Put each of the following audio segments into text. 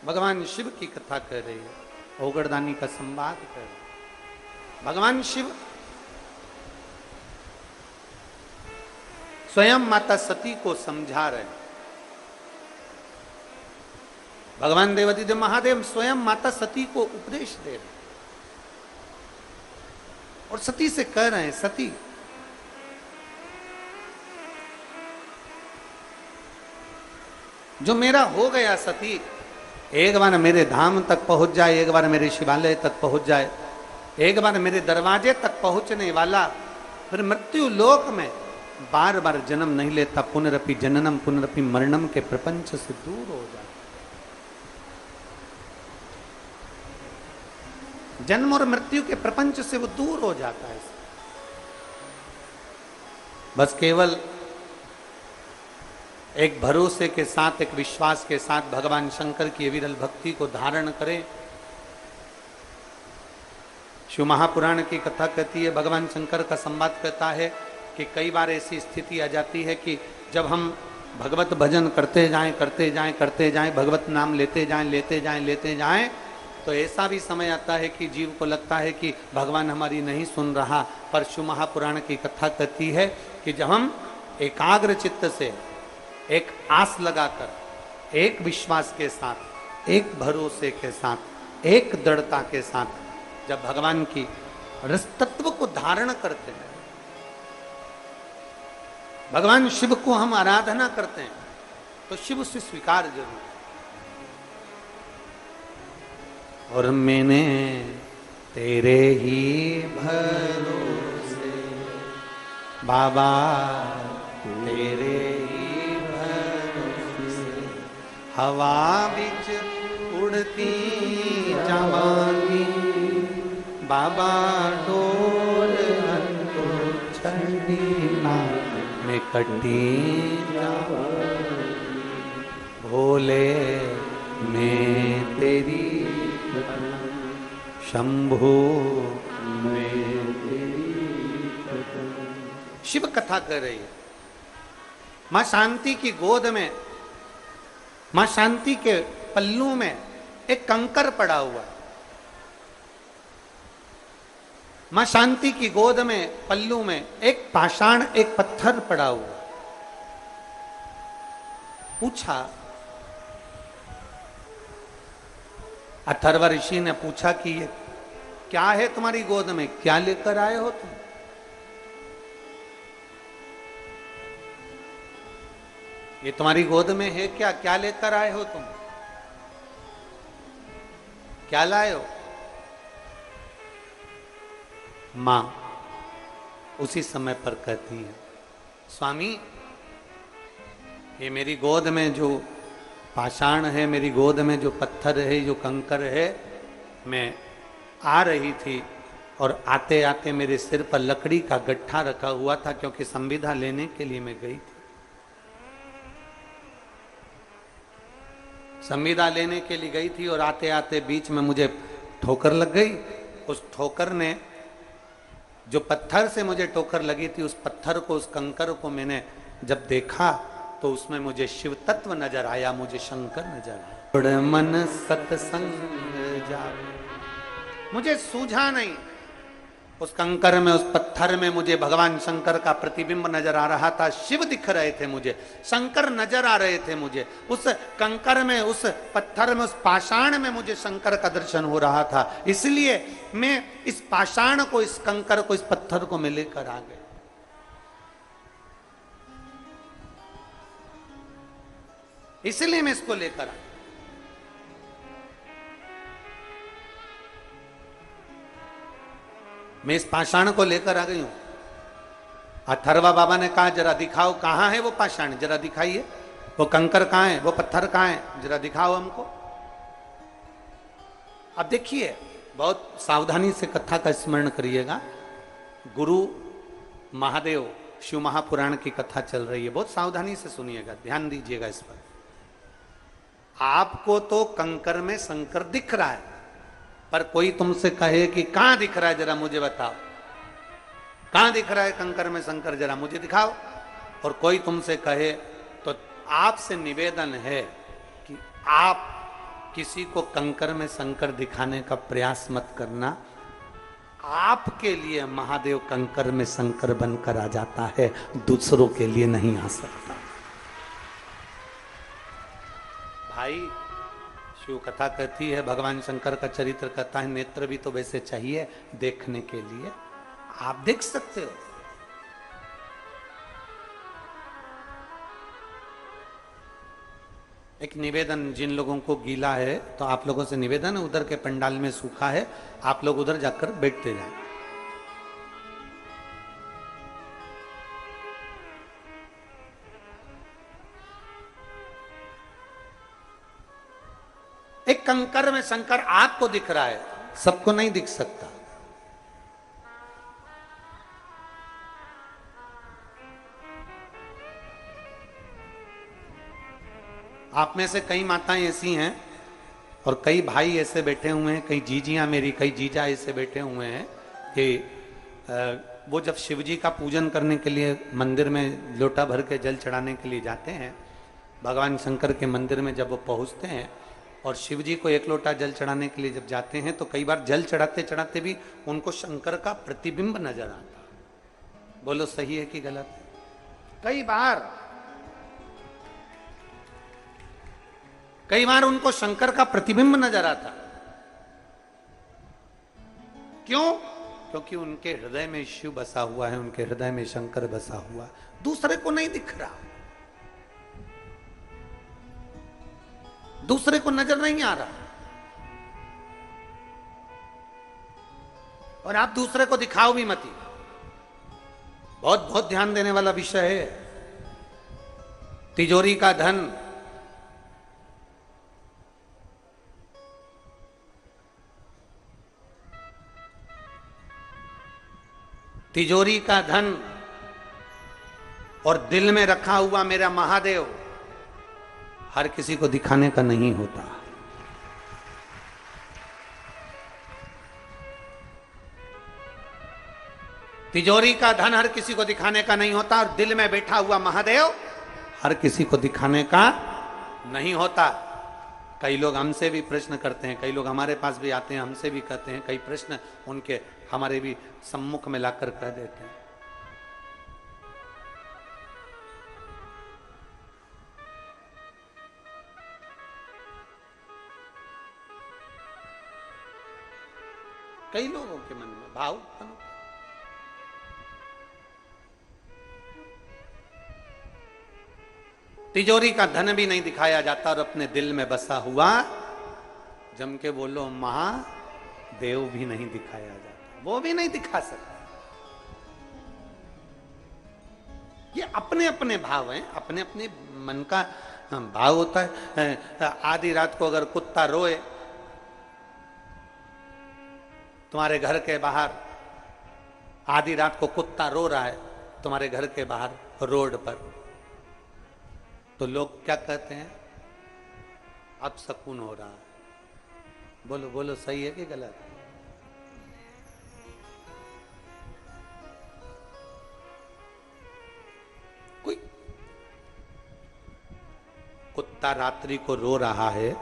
भगवान शिव की कथा कर रही है, ओगरदानी का संवाद कर रही है। भगवान शिव स्वयं माता सती को समझा रहे हैं। भगवान देवाधिदेव महादेव स्वयं माता सती को उपदेश दे रहे हैं और सती से कह रहे हैं, सती जो मेरा हो गया सती, एक बार मेरे धाम तक पहुंच जाए, एक बार मेरे शिवालय तक पहुंच जाए, एक बार मेरे दरवाजे तक पहुंचने वाला फिर मृत्यु लोक में बार बार जन्म नहीं लेता, पुनरपि जननम पुनरपि मरणम के प्रपंच से दूर हो जाए। जन्म और मृत्यु के प्रपंच से वो दूर हो जाता है। बस केवल एक भरोसे के साथ, एक विश्वास के साथ भगवान शंकर की विरल भक्ति को धारण करें। शिव महापुराण की कथा कहती है, भगवान शंकर का संवाद कहता है कि कई बार ऐसी स्थिति आ जाती है कि जब हम भगवत भजन करते जाएं, भगवत नाम लेते जाएं, तो ऐसा भी समय आता है कि जीव को लगता है कि भगवान हमारी नहीं सुन रहा। पर शिव महापुराण की कथा कहती है कि जब हम एकाग्र चित्त से, एक आस लगाकर, एक विश्वास के साथ, एक भरोसे के साथ, एक दृढ़ता के साथ जब भगवान की रस तत्व को धारण करते हैं, भगवान शिव को हम आराधना करते हैं, तो शिव उसे स्वीकार जरूर। और मैंने तेरे ही भरोसे बाबा, तेरे ही भरोसे हवा बिच उड़ती जवानी बाबा, डोर तो छड़ी ना में कटी भोले में तेरी शंभु में तेरी। शिव कथा कर रही है। मां शांति की गोद में, मां शांति के पल्लू में एक कंकर पड़ा हुआ है। मां शांति की गोद में, पल्लू में एक पाषाण, एक पत्थर पड़ा हुआ। पूछा, अथर्व ऋषि ने पूछा कि ये क्या है तुम्हारी गोद में, क्या लेकर आए हो तुम? ये तुम्हारी गोद में है क्या, क्या लेकर आए हो तुम, क्या लाए हो? मां उसी समय पर कहती है, स्वामी ये मेरी गोद में जो पाषाण है, मेरी गोद में जो पत्थर है, जो कंकर है, मैं आ रही थी और आते आते मेरे सिर पर लकड़ी का गट्ठा रखा हुआ था, क्योंकि संविदा लेने के लिए मैं गई थी। संविदा लेने के लिए गई थी और आते आते बीच में मुझे ठोकर लग गई। उस ठोकर ने, जो पत्थर से मुझे ठोकर लगी थी, उस पत्थर को, उस कंकर को मैंने जब देखा तो उसमें मुझे शिव तत्व नजर आया, मुझे शंकर नजर आया। मन सत्संग जा, मुझे सूझा नहीं। उस कंकर में, उस पत्थर में मुझे भगवान शंकर का प्रतिबिंब नजर आ रहा था। शिव दिख रहे थे मुझे, शंकर नजर आ रहे थे मुझे। उस कंकर में, उस पत्थर में, उस पाषाण में मुझे शंकर का दर्शन हो रहा था। इसलिए मैं इस पाषाण को, इस कंकर को, इस पत्थर को मैं लेकर आ गया। इसलिए मैं इसको लेकर आया। मैं इस पाषाण को लेकर आ गई हूं। अथर्वा बाबा ने कहा, जरा दिखाओ कहां है वो पाषाण, जरा दिखाइए। वो कंकर कहां है, वो पत्थर कहां है, जरा दिखाओ हमको। अब देखिए, बहुत सावधानी से कथा का स्मरण करिएगा। गुरु महादेव शिव महापुराण की कथा चल रही है, बहुत सावधानी से सुनिएगा, ध्यान दीजिएगा इस पर। आपको तो कंकर में शंकर दिख रहा है, पर कोई तुमसे कहे कि कहां दिख रहा है, जरा मुझे बताओ, कहां दिख रहा है कंकर में शंकर, जरा मुझे दिखाओ। और कोई तुमसे कहे तो आपसे निवेदन है कि आप किसी को कंकर में शंकर दिखाने का प्रयास मत करना। आपके लिए महादेव कंकर में शंकर बनकर आ जाता है, दूसरों के लिए नहीं आ सकता। भाई शिव कथा कहती है, भगवान शंकर का चरित्र कहता है, नेत्र भी तो वैसे चाहिए देखने के लिए। आप देख सकते हो। एक निवेदन, जिन लोगों को गीला है तो आप लोगों से निवेदन है, उधर के पंडाल में सूखा है, आप लोग उधर जाकर बैठते जाएं। एक कंकर में शंकर आपको दिख रहा है, सबको नहीं दिख सकता। आप में से कई माताएं ऐसी हैं और कई भाई ऐसे बैठे हुए हैं, कई जीजियां मेरी, कई जीजा ऐसे बैठे हुए हैं कि वो जब शिव जी का पूजन करने के लिए मंदिर में लोटा भर के जल चढ़ाने के लिए जाते हैं, भगवान शंकर के मंदिर में जब वो पहुंचते हैं और शिव जी को एक लोटा जल चढ़ाने के लिए जब जाते हैं, तो कई बार जल चढ़ाते चढ़ाते भी उनको शंकर का प्रतिबिंब नजर आता। बोलो सही है कि गलत? कई बार उनको शंकर का प्रतिबिंब नजर आता। क्यों? क्योंकि उनके हृदय में शिव बसा हुआ है, उनके हृदय में शंकर बसा हुआ, दूसरे को नहीं दिख रहा, दूसरे को नजर नहीं आ रहा। और आप दूसरे को दिखाओ भी मत। बहुत बहुत ध्यान देने वाला विषय है। तिजोरी का धन, तिजोरी का धन और दिल में रखा हुआ मेरा महादेव हर किसी को दिखाने का नहीं होता। तिजोरी का धन हर किसी को दिखाने का नहीं होता और दिल में बैठा हुआ महादेव हर किसी को दिखाने का नहीं होता। कई लोग हमसे भी प्रश्न करते हैं, कई लोग हमारे पास भी आते हैं, हमसे भी कहते हैं, कई प्रश्न उनके हमारे भी सम्मुख में लाकर कह देते हैं। कई लोगों के मन में भाव उत्पन्न, तिजोरी का धन भी नहीं दिखाया जाता और अपने दिल में बसा हुआ जम के बोलो महादेव भी नहीं दिखाया जाता, वो भी नहीं दिखा सकता। ये अपने अपने भाव हैं, अपने अपने मन का भाव होता है। आधी रात को अगर कुत्ता रोए तुम्हारे घर के बाहर, आधी रात को कुत्ता रो रहा है तुम्हारे घर के बाहर रोड पर, तो लोग क्या कहते हैं? अब सकून हो रहा है। बोलो बोलो सही है कि गलत? कोई कुत्ता रात्रि को रो रहा है,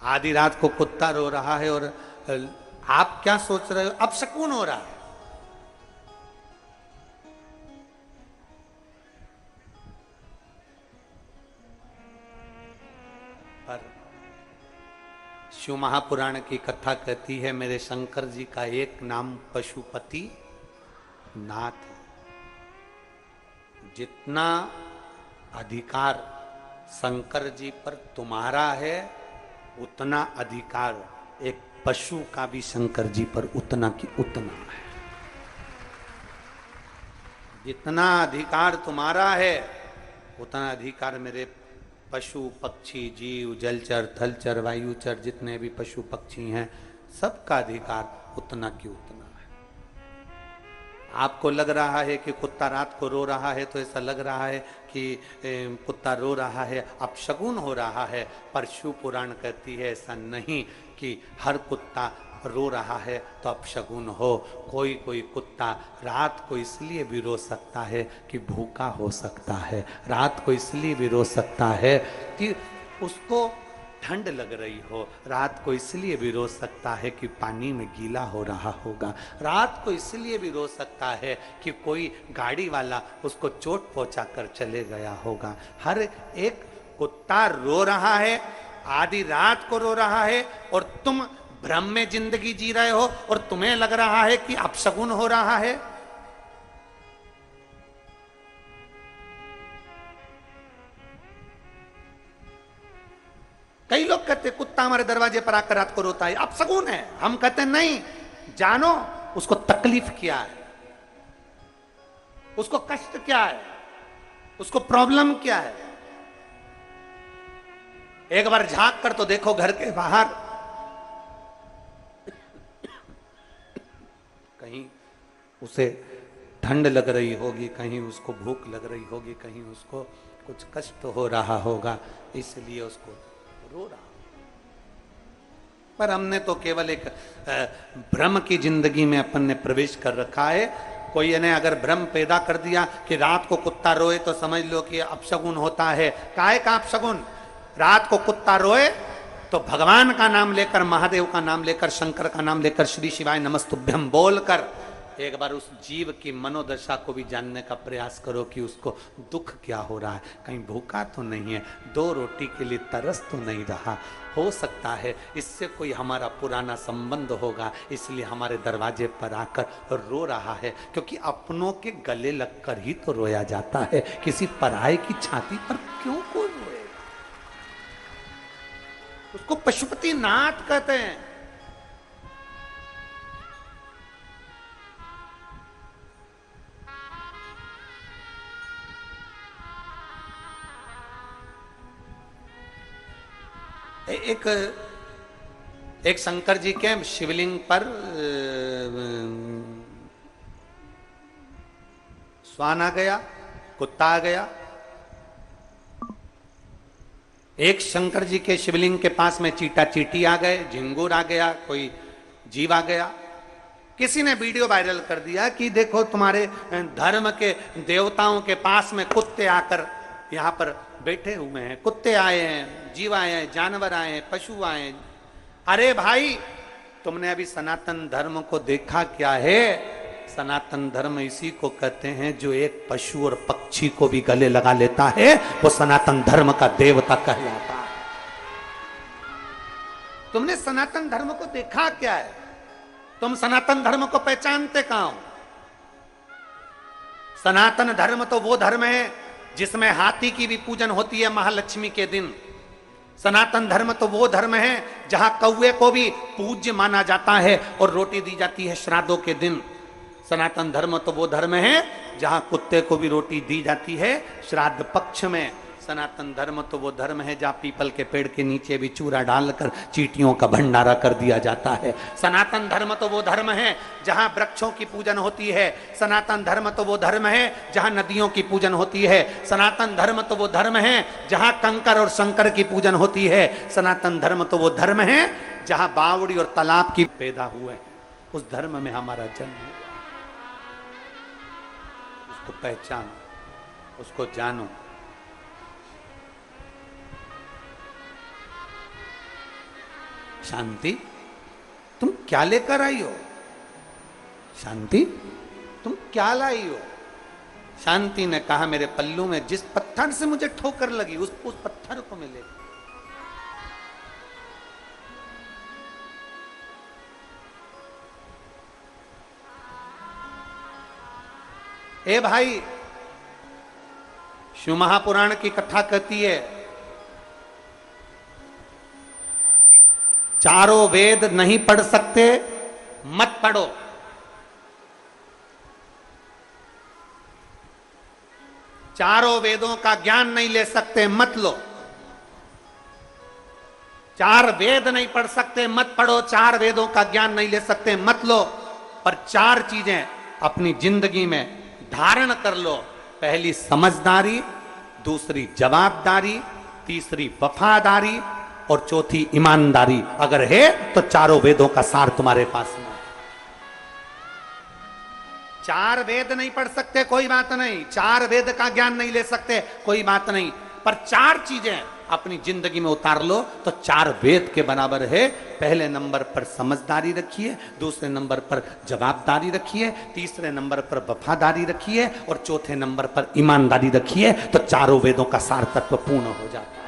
आधी रात को कुत्ता रो रहा है और आप क्या सोच रहे हो? अब सकून हो रहा है। पर शिव महापुराण की कथा कहती है, मेरे शंकर जी का एक नाम पशुपति नाथ है। जितना अधिकार शंकर जी पर तुम्हारा है, उतना अधिकार एक पशु का भी शंकर जी पर उतना की उतना है। जितना अधिकार तुम्हारा है, उतना अधिकार मेरे पशु पक्षी जीव जलचर थलचर वायुचर जितने भी पशु पक्षी हैं, सबका अधिकार उतना की उतना है। आपको लग रहा है कि कुत्ता रात को रो रहा है तो ऐसा लग रहा है कि कुत्ता रो रहा है, अपशगुन हो रहा है, पर शिव पुराण कहती है ऐसा नहीं कि हर कुत्ता रो रहा है तो अपशगुन हो। कोई कोई कुत्ता रात को इसलिए भी रो सकता है कि भूखा हो सकता है, रात को इसलिए भी रो सकता है कि उसको ठंड लग रही हो, रात को इसलिए भी रो सकता है कि पानी में गीला हो रहा होगा, रात को इसलिए भी रो सकता है कि कोई गाड़ी वाला उसको चोट पहुंचा कर चले गया होगा। हर एक कुत्ता रो रहा है, आधी रात को रो रहा है, और तुम भ्रम में जिंदगी जी रहे हो और तुम्हें लग रहा है कि अपशगुन हो रहा है। कई लोग कहते कुत्ता हमारे दरवाजे पर आकर रात को रोता है, अपशगुन है। हम कहते नहीं, जानो उसको तकलीफ क्या है, उसको कष्ट क्या है, उसको प्रॉब्लम क्या है। एक बार झांक कर तो देखो घर के बाहर, कहीं उसे ठंड लग रही होगी, कहीं उसको भूख लग रही होगी, कहीं उसको कुछ कष्ट हो रहा होगा, इसलिए उसको रो रहा। पर हमने तो केवल एक भ्रम की जिंदगी में अपन ने प्रवेश कर रखा है। कोई ने अगर भ्रम पैदा कर दिया कि रात को कुत्ता रोए तो समझ लो कि अपशगुन होता है। काहे का अपशगुन? रात को कुत्ता रोए तो भगवान का नाम लेकर, महादेव का नाम लेकर, शंकर का नाम लेकर, श्री शिवाय नमस्तुभ्यम बोलकर एक बार उस जीव की मनोदशा को भी जानने का प्रयास करो कि उसको दुख क्या हो रहा है। कहीं भूखा तो नहीं है, दो रोटी के लिए तरस तो नहीं रहा। हो सकता है इससे कोई हमारा पुराना संबंध होगा, इसलिए हमारे दरवाजे पर आकर रो रहा है। क्योंकि अपनों के गले लगकर ही तो रोया जाता है, किसी पराये की छाती पर क्यों कोई रोएगा? उसको पशुपति नाथ कहते हैं। एक शंकर जी के शिवलिंग पर श्वान आ गया, कुत्ता आ गया। एक शंकर जी के शिवलिंग के पास में चीटा चीटी आ गए, झिंगुर आ गया, कोई जीव आ गया। किसी ने वीडियो वायरल कर दिया कि देखो तुम्हारे धर्म के देवताओं के पास में कुत्ते आकर यहाँ पर बैठे हुए हैं। कुत्ते आए हैं, जीव आए हैं, जानवर आए हैं, पशु आए हैं। अरे भाई, तुमने अभी सनातन धर्म को देखा क्या है? सनातन धर्म इसी को कहते हैं जो एक पशु और पक्षी को भी गले लगा लेता है, वो सनातन धर्म का देवता कहलाता है। तुमने सनातन धर्म को देखा क्या है? तुम सनातन धर्म को पहचानते कहां हो? सनातन धर्म तो वो धर्म है जिसमें हाथी की भी पूजन होती है महालक्ष्मी के दिन। सनातन धर्म तो वो धर्म है जहां कौवे को भी पूज्य माना जाता है और रोटी दी जाती है श्राद्धों के दिन। सनातन धर्म तो वो धर्म है जहां कुत्ते को भी रोटी दी जाती है श्राद्ध पक्ष में। सनातन धर्म तो वो धर्म है जहां पीपल के पेड़ के नीचे भी चूरा डालकर चींटियों का भंडारा कर दिया जाता है। सनातन धर्म तो वो धर्म है जहां वृक्षों की पूजन होती है। सनातन धर्म तो वो धर्म है जहां नदियों की पूजन होती है। सनातन धर्म तो वो धर्म है जहां कंकर और शंकर की पूजन होती है। सनातन धर्म तो वो धर्म है जहां बावड़ी और तालाब की पैदा हुए हैं। उस धर्म में हमारा जन्म है। उसको पहचानो, उसको जानो। शांति, तुम क्या लेकर आई हो? शांति, तुम क्या लाई हो? शांति ने कहा, मेरे पल्लू में जिस पत्थर से मुझे ठोकर लगी उस पत्थर को मैं ले। ए भाई, शिव महापुराण की कथा कहती है चारों वेद नहीं पढ़ सकते मत पढ़ो। चारों वेदों का ज्ञान नहीं ले सकते मत लो। चार वेद नहीं पढ़ सकते मत पढ़ो। चार वेदों का ज्ञान नहीं ले सकते मत लो। पर चार चीजें अपनी जिंदगी में धारण कर लो। पहली समझदारी, दूसरी जवाबदारी, तीसरी वफादारी और चौथी ईमानदारी अगर है तो चारों वेदों का सार तुम्हारे पास में। चार वेद नहीं पढ़ सकते कोई बात नहीं, चार वेद का ज्ञान नहीं ले सकते कोई बात नहीं, पर चार चीजें अपनी जिंदगी में उतार लो तो 4 वेद के बराबर है। पहले नंबर पर समझदारी रखिए, दूसरे नंबर पर जवाबदारी रखिए, तीसरे नंबर पर वफादारी रखिए और चौथे नंबर पर ईमानदारी रखिए, तो चारों वेदों का सार तत्व पूर्ण हो जाता है।